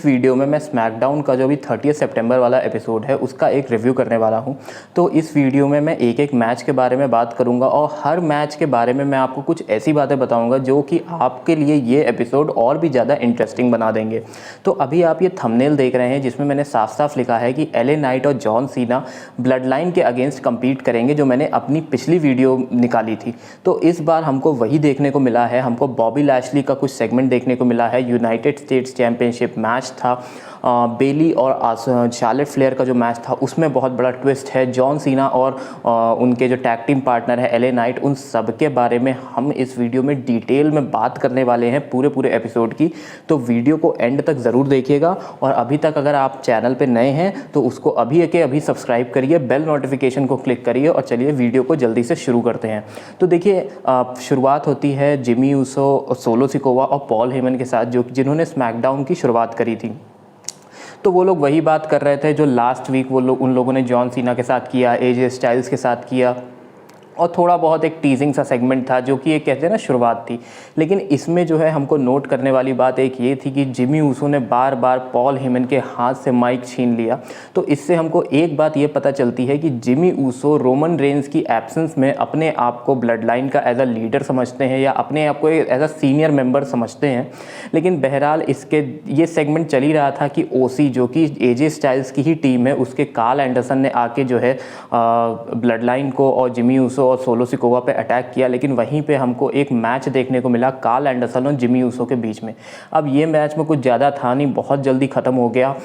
इस वीडियो में मैं स्मैकडाउन का जो भी 30 सितंबर वाला एपिसोड है उसका एक रिव्यू करने वाला हूं। तो इस वीडियो में मैं एक एक मैच के बारे में बात करूंगा और हर मैच के बारे में मैं आपको कुछ ऐसी बातें बताऊंगा जो कि आपके लिए ये एपिसोड और भी ज़्यादा इंटरेस्टिंग बना देंगे। तो अभी आप ये थंबनेल देख रहे हैं जिसमें मैंने साफ साफ लिखा है कि एलए नाइट और जॉन सीना ब्लड लाइन के अगेंस्ट कम्पीट करेंगे, जो मैंने अपनी पिछली वीडियो निकाली थी। तो इस बार हमको वही देखने को मिला है। हमको बॉबी लैशली का कुछ सेगमेंट देखने को मिला है। यूनाइटेड स्टेट्स चैंपियनशिप मैच था। बेली और शार्लेट फ्लेयर का जो मैच था उसमें बहुत बड़ा ट्विस्ट है। जॉन सीना और उनके जो टैग टीम पार्टनर है एलए नाइट, उन सब के बारे में हम इस वीडियो में डिटेल में बात करने वाले हैं पूरे एपिसोड की। तो वीडियो को एंड तक ज़रूर देखिएगा और अभी तक अगर आप चैनल पे नए हैं तो उसको अभी के अभी सब्सक्राइब करिए, बेल नोटिफिकेशन को क्लिक करिए और चलिए वीडियो को जल्दी से शुरू करते हैं। तो देखिए, शुरुआत होती है जिमी ऊसो, सोलो सिकोवा और पॉल हेमन के साथ, जो जिन्होंने स्मैकडाउन की शुरुआत करी थी। तो वो लोग वही बात कर रहे थे जो लास्ट वीक उन लोगों ने जॉन सीना के साथ किया, एजे स्टाइल्स के साथ किया और थोड़ा बहुत एक टीजिंग सा सेगमेंट था जो कि एक कहते हैं ना शुरुआत थी। लेकिन इसमें जो है हमको नोट करने वाली बात एक ये थी कि जिमी ऊसो ने बार बार पॉल हेमन के हाथ से माइक छीन लिया। तो इससे हमको एक बात ये पता चलती है कि जिमी ऊसो रोमन रेंस की एब्सेंस में अपने आप को ब्लड लाइन का एज अ लीडर समझते हैं या अपने आप को एज अ सीनियर मेंबर समझते हैं। लेकिन बहरहाल इसके ये सेगमेंट चल ही रहा था कि ओसी, जो कि एजे स्टाइल्स की ही टीम है, उसके कार्ल एंडरसन ने आके जो है ब्लड लाइन को और जिमी ऊसो और सोलो सिकोवा पे अटैक किया। लेकिन वहीं पे हमको एक मैच देखने को मिला कार्ल एंडरसन और जिमी ऊसो के बीच में। अब ये मैच में कुछ ज़्यादा था नहीं, बहुत जल्दी ख़त्म हो गया।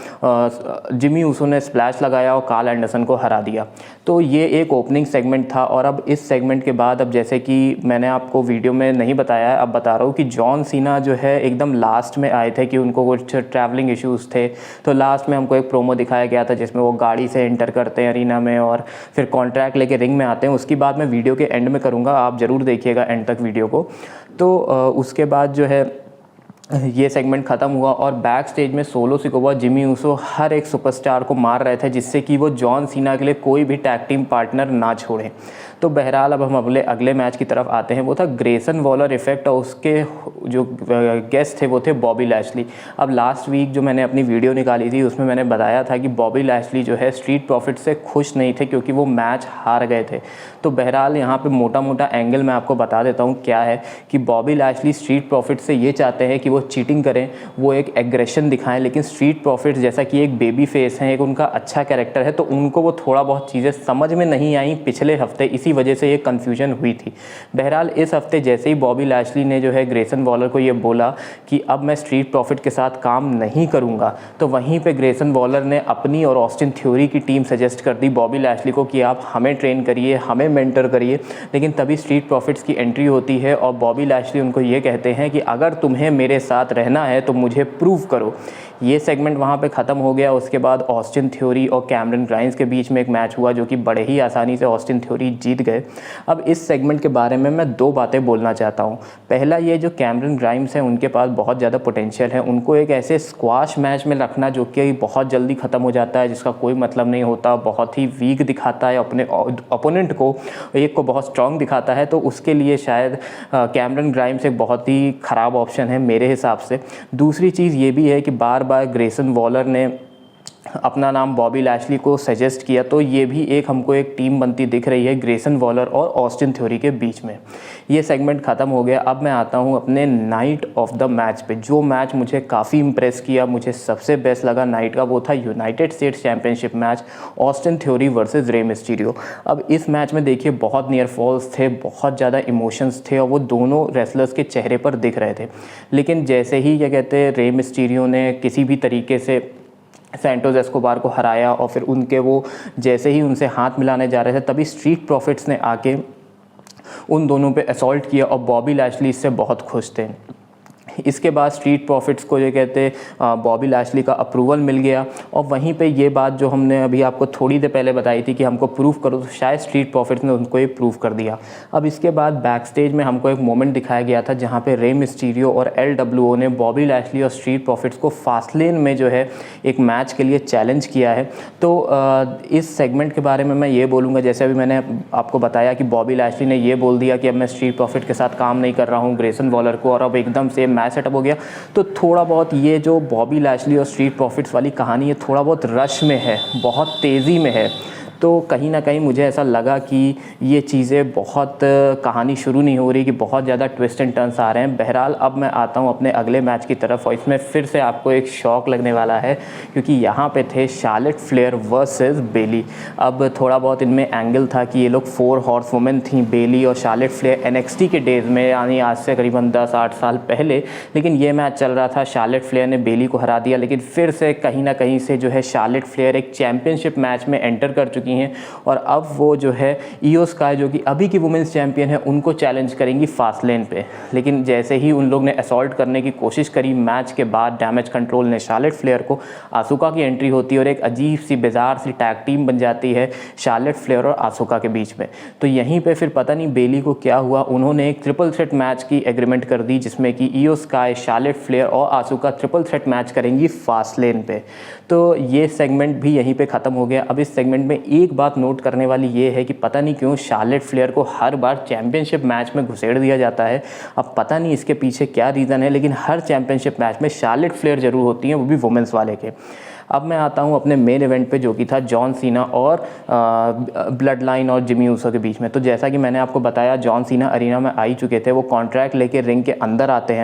जिमी ऊसो ने स्प्लैश लगाया और कार्ल एंडरसन को हरा दिया। तो ये एक ओपनिंग सेगमेंट था। और अब इस सेगमेंट के बाद, अब जैसे कि मैंने आपको वीडियो में नहीं बताया है, अब बता रहा हूँ कि जॉन सीना जो है एकदम लास्ट में आए थे कि उनको कुछ ट्रैवलिंग इश्यूज़ थे। तो लास्ट में हमको एक प्रोमो दिखाया गया था जिसमें वो गाड़ी से एंटर करते हैं अरीना में और फिर कॉन्ट्रैक्ट लेके रिंग में आते हैं। उसकी बात मैं वीडियो के एंड में करूंगा, आप ज़रूर देखिएगा एंड तक वीडियो को। तो उसके बाद जो है ये सेगमेंट ख़त्म हुआ और बैक स्टेज में सोलो सिकोवा, जिमी ऊसो हर एक सुपरस्टार को मार रहे थे जिससे कि वो जॉन सीना के लिए कोई भी टैग टीम पार्टनर ना छोड़े। तो बहरहाल अब हम अगले मैच की तरफ आते हैं। वो था ग्रेसन वॉलर इफेक्ट और उसके जो गेस्ट थे वो थे बॉबी लैशली। अब लास्ट वीक जो मैंने अपनी वीडियो निकाली थी उसमें मैंने बताया था कि बॉबी लैशली जो है स्ट्रीट प्रॉफिट्स से खुश नहीं थे क्योंकि वो मैच हार गए थे। तो बहरहाल यहाँ पे मोटा एंगल मैं आपको बता देता हूँ क्या है कि बॉबी लैशली स्ट्रीट प्रॉफिट्स से ये चाहते हैं कि वो चीटिंग करें, वो एक एग्रेशन दिखाएं। लेकिन स्ट्रीट प्रॉफिट्स जैसा कि एक बेबी फेस हैं, एक उनका अच्छा कैरेक्टर है, तो उनको वो थोड़ा बहुत चीज़ें समझ में नहीं आई पिछले हफ्ते, इसी वजह से ये कन्फ्यूजन हुई थी। बहरहाल इस हफ्ते जैसे ही बॉबी लैशली ने जो है ग्रेसन वॉलर को ये बोला कि अब मैं स्ट्रीट प्रॉफिट के साथ काम नहीं करूँगा, तो वहीं पर ग्रेसन वॉलर ने अपनी और ऑस्टिन थ्योरी की टीम सजेस्ट कर दी बॉबी लैशली को कि आप हमें ट्रेन करिए, हमें मेंटर करिए। लेकिन तभी स्ट्रीट प्रॉफिट्स की एंट्री होती है और बॉबी लैशली उनको ये कहते हैं कि अगर तुम्हें मेरे साथ रहना है तो मुझे प्रूव करो। ये सेगमेंट वहाँ पे ख़त्म हो गया। उसके बाद ऑस्टिन थ्योरी और कैमरन ग्राइम्स के बीच में एक मैच हुआ जो कि बड़े ही आसानी से ऑस्टिन थ्योरी जीत गए। अब इस सेगमेंट के बारे में मैं दो बातें बोलना चाहता हूँ। पहला, ये जो कैमरन ग्राइम्स हैं उनके पास बहुत ज़्यादा पोटेंशियल है। उनको एक ऐसे स्क्वाश मैच में रखना जो कि बहुत जल्दी ख़त्म हो जाता है, जिसका कोई मतलब नहीं होता, बहुत ही वीक दिखाता है अपने ओपोनेंट को, एक को बहुत स्ट्रॉन्ग दिखाता है, तो उसके लिए शायद कैमरन ग्राइम्स एक बहुत ही ख़राब ऑप्शन है मेरे हिसाब से। दूसरी चीज़ ये भी है कि बार बार ग्रेसन वॉलर ने अपना नाम बॉबी लैशली को सजेस्ट किया, तो ये भी एक हमको एक टीम बनती दिख रही है ग्रेसन वॉलर और ऑस्टिन थ्योरी के बीच में। ये सेगमेंट ख़त्म हो गया। अब मैं आता हूँ अपने नाइट ऑफ द मैच पे। जो मैच मुझे काफ़ी इंप्रेस किया, मुझे सबसे बेस्ट लगा नाइट का, वो था United states championship match, Austin theory versus Rey Mysterio. अब इस मैच में देखिए बहुत नियर फॉल्स थे, बहुत ज़्यादा इमोशंस थे और वो दोनों रेसलर्स के चेहरे पर दिख रहे थे। लेकिन जैसे ही क्या कहते हैं रे मिस्टीरियो ने किसी भी तरीके से सैंटोस एस्कोबार को हराया और फिर उनके वो जैसे ही उनसे हाथ मिलाने जा रहे थे तभी स्ट्रीट प्रॉफिट्स ने आके उन दोनों पे असॉल्ट किया और बॉबी लैशली इससे बहुत खुश थे। इसके बाद स्ट्रीट प्रॉफिट्स को जो कहते बॉबी लैशली का अप्रूवल मिल गया और वहीं पे ये बात जो हमने अभी आपको थोड़ी देर पहले बताई थी कि हमको प्रूव करो, तो शायद स्ट्रीट प्रॉफिट्स ने उनको ये प्रूव कर दिया। अब इसके बाद बैक स्टेज में हमको एक मोमेंट दिखाया गया था जहाँ पे रे मिस्टीरियो और LWO ने बॉबी लैशली और स्ट्रीट प्रॉफिट्स को फास्टलेन में जो है एक मैच के लिए चैलेंज किया है। तो इस सेगमेंट के बारे में मैं ये बोलूँगा, जैसे अभी मैंने आपको बताया कि बॉबी लैशली ने ये बोल दिया कि अब मैं स्ट्रीट प्रॉफिट के साथ काम नहीं कर रहा हूँ ग्रेसन वॉलर को, और अब एकदम से मैच सेटअप हो गया। तो थोड़ा बहुत ये जो बॉबी लैशली और स्ट्रीट प्रॉफिट्स वाली कहानी है थोड़ा बहुत रश में है, बहुत तेज़ी में है। तो कहीं ना कहीं मुझे ऐसा लगा कि ये चीज़ें बहुत कहानी शुरू नहीं हो रही, कि बहुत ज़्यादा ट्विस्ट एंड टर्न्स आ रहे हैं। बहरहाल अब मैं आता हूँ अपने अगले मैच की तरफ, और इसमें फिर से आपको एक शॉक लगने वाला है, क्योंकि यहाँ पे थे शार्लेट फ्लेयर वर्सेस बेली। अब थोड़ा बहुत इनमें एंगल था कि ये लोग 4 हॉर्स वुमेन थी, बेली और शार्लेट फ्लेयर, NXT के डेज़ में, यानी आज से करीबन 10-8 साल पहले। लेकिन ये मैच चल रहा था, शार्लेट फ्लेयर ने बेली को हरा दिया, लेकिन फिर से कहीं ना कहीं से जो है शार्लेट फ्लेयर एक चैम्पियनशिप मैच में एंटर कर चुकी हैं, और अब वो जो है इयो स्काई, जो कि अभी की वुमेंस चैंपियन है, उनको चैलेंज करेंगी फास्टलेन पे। लेकिन जैसे ही उन लोग ने असॉल्ट करने की कोशिश करी, मैच के बाद डैमेज कंट्रोल ने शार्लेट फ्लेयर को, आसुका की एंट्री होती है और एक अजीब सी बिजार सी टैग टीम बन जाती है शार्लेट फ्लेयर और आसुका के बीच में। तो यहीं पे फिर पता नहीं बेली को क्या हुआ, उन्होंने एक ट्रिपल थ्रेट मैच की एग्रीमेंट कर दी, जिसमें कि इयो स्काई, शार्लेट फ्लेयर और आसुका ट्रिपल थ्रेट मैच करेंगी फास्टलेन पे। तो ये सेगमेंट भी यहीं पे ख़त्म हो गया। अब इस सेगमेंट में एक बात नोट करने वाली ये है कि पता नहीं क्यों शार्लेट फ्लेयर को हर बार चैंपियनशिप मैच में घुसेड़ दिया जाता है। अब पता नहीं इसके पीछे क्या रीज़न है, लेकिन हर चैंपियनशिप मैच में शार्लेट फ्लेयर ज़रूर होती हैं, वो भी वुमेंस वाले के। अब मैं आता हूँ अपने मेन इवेंट पे, जो कि था जॉन सीना और ब्लड लाइन और जिमी ऊसो के बीच में। तो जैसा कि मैंने आपको बताया, जॉन सीना अरीना में आ ही चुके थे। वो कॉन्ट्रैक्ट लेके रिंग के अंदर आते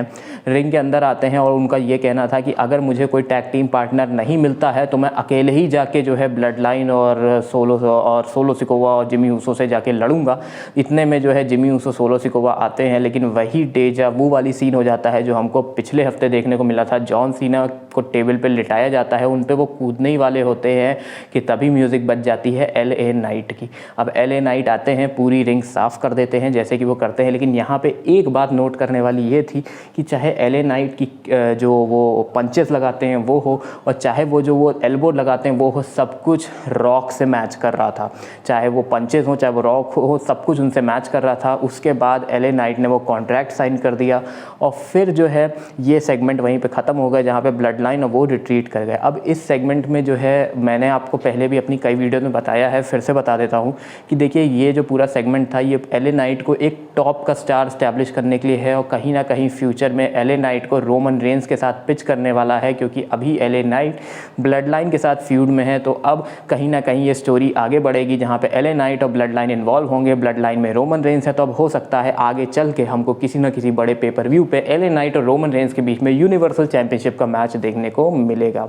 हैं, और उनका ये कहना था कि अगर मुझे कोई टैग टीम पार्टनर नहीं मिलता है तो मैं अकेले ही जाके जो है ब्लड लाइन और सोलो सिकोवा और जिमी ऊसो से जाके लड़ूंगा। इतने में जो है जिमी ऊसो, सोलो सिकोवा आते हैं, लेकिन वही डेजा वू वाली सीन हो जाता है जो हमको पिछले हफ्ते देखने को मिला था। जॉन सीना को टेबल पे लिटाया जाता है, उन पे वो कूदने ही वाले होते हैं कि तभी म्यूज़िक बज जाती है LA नाइट की। अब LA नाइट आते हैं, पूरी रिंग साफ़ कर देते हैं जैसे कि वो करते हैं। लेकिन यहाँ पे एक बात नोट करने वाली ये थी कि चाहे LA नाइट की जो वो पंचेस लगाते हैं वो हो, और चाहे वो जो वो एल्बो लगाते हैं वो हो, सब कुछ रॉक से मैच कर रहा था। चाहे वो पंचेस हो, चाहे वो रॉक हो, सब कुछ उनसे मैच कर रहा था। उसके बाद LA नाइट ने वो कॉन्ट्रैक्ट साइन कर दिया, और फिर जो है ये सेगमेंट वहीं पे ख़त्म हो गया, जहाँ पे ब्लड लाइन और वो रिट्रीट कर गए। अब इस सेगमेंट में जो है, मैंने आपको पहले भी अपनी कई वीडियो में बताया है, फिर से बता देता हूँ कि देखिए ये जो पूरा सेगमेंट था, ये LA नाइट को एक टॉप का स्टार स्टैब्लिश करने के लिए है, और कहीं ना कहीं फ्यूचर में LA नाइट को रोमन रेंस के साथ पिच करने वाला है, क्योंकि अभी LA नाइट ब्लड लाइन के साथ फ्यूड में है। तो अब कहीं ना कहीं ये स्टोरी आगे बढ़ेगी, जहाँ पे LA नाइट और ब्लड लाइन इन्वॉल्व होंगे। ब्लड लाइन में रोमन रेंस है, तो अब हो सकता है आगे चल के हमको किसी न किसी बड़े पेपर व्यू पे LA नाइट और रोमन रेंस के बीच में यूनिवर्सल चैंपियनशिप का मैच देखने को मिलेगा।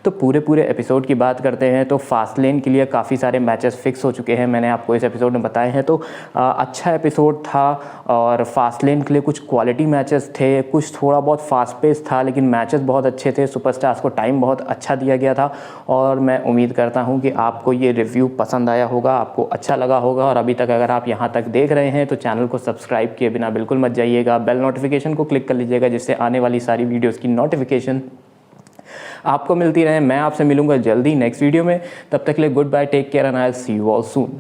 तो पूरे एपिसोड की बात करते हैं तो फास्टलेन के लिए काफ़ी सारे मैचेस फिक्स हो चुके हैं, मैंने आपको इस एपिसोड में बताए हैं। तो अच्छा एपिसोड था, और फास्टलेन के लिए कुछ क्वालिटी मैचेस थे, कुछ थोड़ा बहुत फास्ट पेस था, लेकिन मैचेस बहुत अच्छे थे। सुपरस्टार्स को टाइम बहुत अच्छा दिया गया था, और मैं उम्मीद करता हूं कि आपको ये रिव्यू पसंद आया होगा, आपको अच्छा लगा होगा। और अभी तक अगर आप यहाँ तक देख रहे हैं तो चैनल को सब्सक्राइब किए बिना बिल्कुल मत जाइएगा, बेल नोटिफिकेशन को क्लिक कर लीजिएगा, जिससे आने वाली सारी वीडियोज़ की नोटिफिकेशन आपको मिलती रहे। मैं आपसे मिलूंगा जल्दी नेक्स्ट वीडियो में, तब तक के लिए good bye, take care and I will see you all soon.